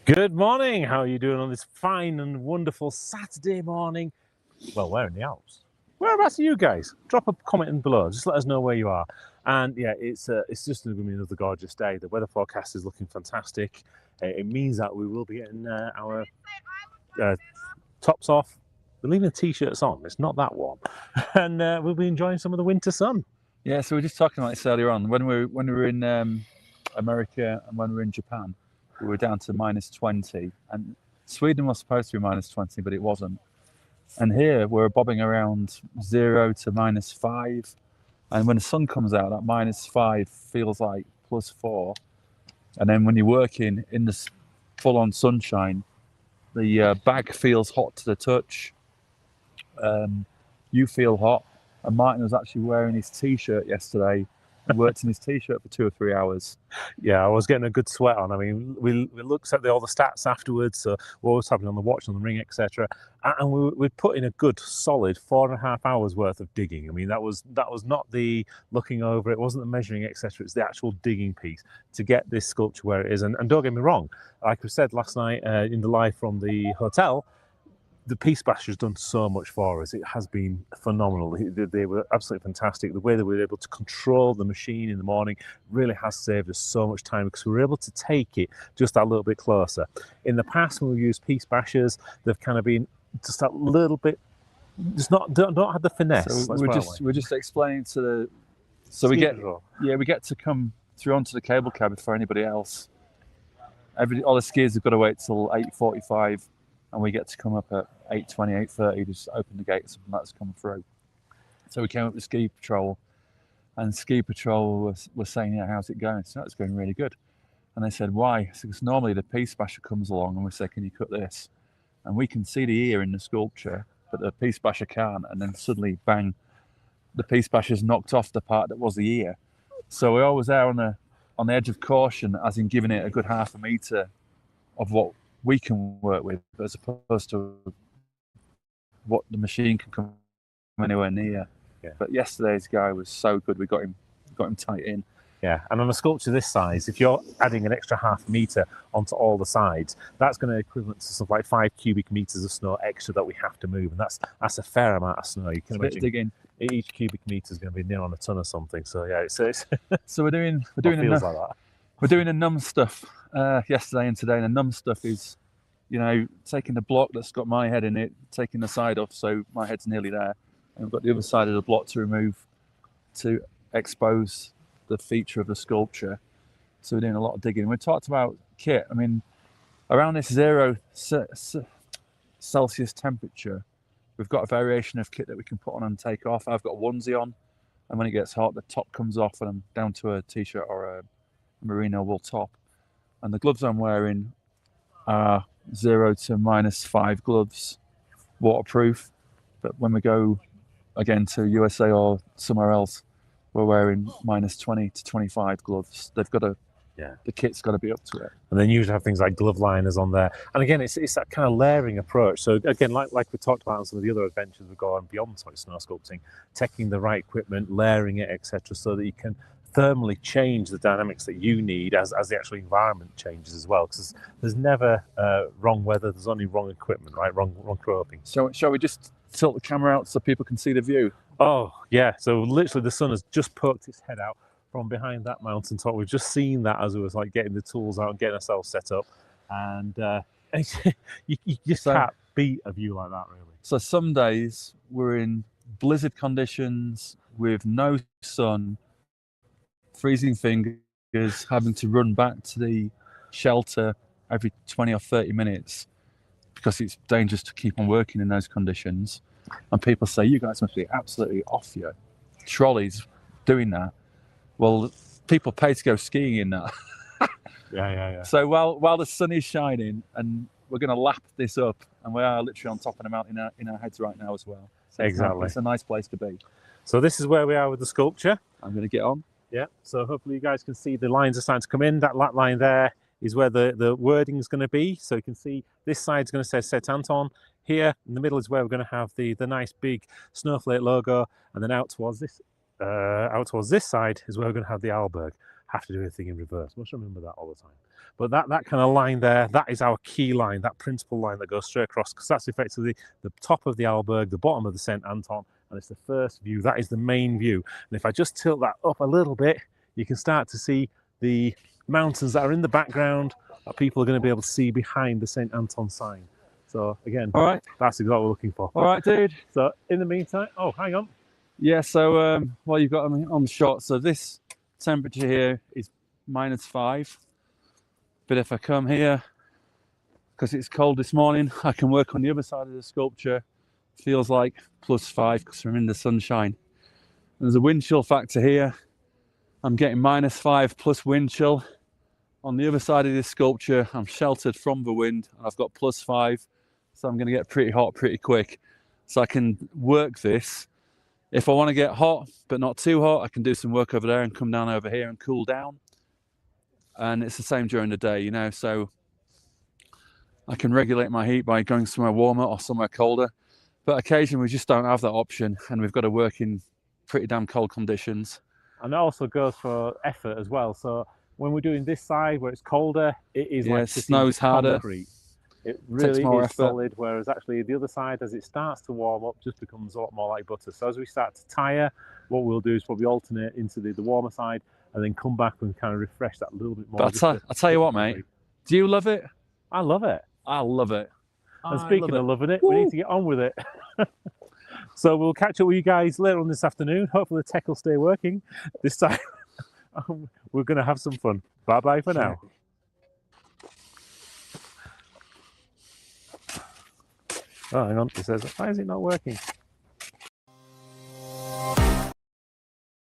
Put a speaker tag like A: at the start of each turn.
A: Good morning. How are you doing on this fine and wonderful Saturday morning? Well, we're in the Alps. Whereabouts are you guys? Drop a comment in below. Just let us know where you are. And yeah, it's just going to be another gorgeous day. The weather forecast is looking fantastic. It means that we will be getting our tops off. We're leaving the t-shirts on. It's not that warm, and we'll be enjoying some of the winter sun.
B: Yeah, so we were just talking about this earlier on. When we were in America and when we were in Japan, we were down to -20, and Sweden was supposed to be -20, but it wasn't. And here we're bobbing around 0 to -5, and when the sun comes out, that -5 feels like +4. And then when you're working in the full-on sunshine, the bag feels hot to the touch. You feel hot. And Martin was actually wearing his t-shirt yesterday. He worked in his t-shirt for 2 or 3 hours.
A: Yeah, I was getting a good sweat on. I mean, we looked at all the stats afterwards, so what was happening on the watch, on the ring, etc. And we put in a good solid 4.5 hours worth of digging. I mean, that was not the looking over, it wasn't the measuring, etc. It's the actual digging piece to get this sculpture where it is. And don't get me wrong, like we said last night in the live from the hotel, the Piece Basher's done so much for us. It has been phenomenal. They were absolutely fantastic. The way that we were able to control the machine in the morning really has saved us so much time because we were able to take it just that little bit closer. In the past, when we used Piece Bashers, they've kind of been just that little bit, just don't have the finesse.
B: So we're just explaining to the, so we get to come through onto the cable car before anybody else. All the skiers have got to wait till 8:45. And we get to come up at 8:20, 8:30, just open the gates and that's come through. So we came up with Ski Patrol, and Ski Patrol was saying, yeah, how's it going? So it's going really good. And they said, why? So, because normally the Piece Basher comes along and we say, can you cut this? And we can see the ear in the sculpture, but the Piece Basher can't. And then suddenly, bang, the Piece Basher's knocked off the part that was the ear. So we're always there on the edge of caution, as in giving it a good 1/2 meter of what we can work with, as opposed to what the machine can come anywhere near.
A: Yeah.
B: But yesterday's guy was so good, we got him tight in.
A: Yeah, and on a sculpture this size, if you're adding an extra 1/2 meter onto all the sides, that's going to equivalent to something like 5 cubic meters of snow extra that we have to move, and that's a fair amount of snow. You can imagine
B: digging.
A: Each cubic meter is going to be near on a ton or something. So yeah, it's
B: so we're doing the numb stuff yesterday and today. And the numb stuff is, taking the block that's got my head in it, taking the side off so my head's nearly there, and we've got the other side of the block to remove to expose the feature of the sculpture. So we're doing a lot of digging. We talked about kit. I mean, around this 0 Celsius temperature, we've got a variation of kit that we can put on and take off. I've got a onesie on, and when it gets hot, the top comes off and I'm down to a t-shirt or a merino wool top. And the gloves I'm wearing are 0 to -5 gloves, waterproof. But when we go again to USA or somewhere else, we're wearing -20 to 25 gloves. They've got to, the kit's got to be up to it.
A: And then you usually have things like glove liners on there. And again, it's that kind of layering approach. So again, like we talked about on some of the other adventures we've gone beyond snow sculpting, taking the right equipment, layering it, etc., so that you can thermally change the dynamics that you need as the actual environment changes as well. Because there's never wrong weather, there's only wrong equipment, right? Wrong coping.
B: So shall we just tilt the camera out so people can see the view?
A: Oh yeah, so literally the sun has just poked its head out from behind that mountaintop. We've just seen that as we was like getting the tools out and getting ourselves set up, and you just can't beat a view like that, really.
B: So some days we're in blizzard conditions with no sun, freezing fingers, having to run back to the shelter every 20 or 30 minutes because it's dangerous to keep on working in those conditions. And people say, you guys must be absolutely off your trolleys doing that. Well, people pay to go skiing in that.
A: Yeah.
B: So while the sun is shining, and we're going to lap this up, and we are literally on top of the mountain in our heads right now as well. So
A: exactly.
B: It's a nice place to be.
A: So this is where we are with the sculpture.
B: I'm going to get on.
A: Yeah, so hopefully you guys can see the lines are starting to come in. That line there is where the wording is going to be. So you can see this side is going to say Set Anton. Here in the middle is where we're going to have the nice big snowflake logo, and then out towards this side is where we're going to have the Arlberg. have to do anything in reverse. Must remember that all the time. But that kind of line there, that is our key line, that principal line that goes straight across, because that's effectively the top of the Arlberg, the bottom of the St. Anton, and it's the first view. That is the main view. And if I just tilt that up a little bit, you can start to see the mountains that are in the background that people are going to be able to see behind the St. Anton sign. So again,
B: all right,
A: that's exactly what we're looking for.
B: All right, dude.
A: So in the meantime, oh, hang on.
B: Yeah, so well, you've got on the shot. So this temperature here is -5. But if I come here, because it's cold this morning, I can work on the other side of the sculpture. Feels like +5 because I'm in the sunshine. And there's a wind chill factor here. I'm getting -5 plus wind chill. On the other side of this sculpture, I'm sheltered from the wind and I've got +5. So I'm going to get pretty hot pretty quick. So I can work this. If I want to get hot, but not too hot, I can do some work over there and come down over here and cool down. And it's the same during the day, you know, so I can regulate my heat by going somewhere warmer or somewhere colder. But occasionally we just don't have that option and we've got to work in pretty damn cold conditions.
A: And that also goes for effort as well. So when we're doing this side where it's colder, it is like
B: snow's harder.
A: Concrete. It really
B: takes more
A: is
B: effort.
A: solid, whereas actually the other side, as it starts to warm up, just becomes a lot more like butter. So as we start to tire, what we'll do is probably alternate into the warmer side and then come back and kind of refresh that a little bit more.
B: But I'll tell you what, mate, do you love it?
A: I love it.
B: I love it.
A: And speaking of loving it, we need to get on with it. So we'll catch up with you guys later on this afternoon. Hopefully the tech will stay working this time. We're going to have some fun. Bye-bye for now. Oh, hang on. It says, why is it not working?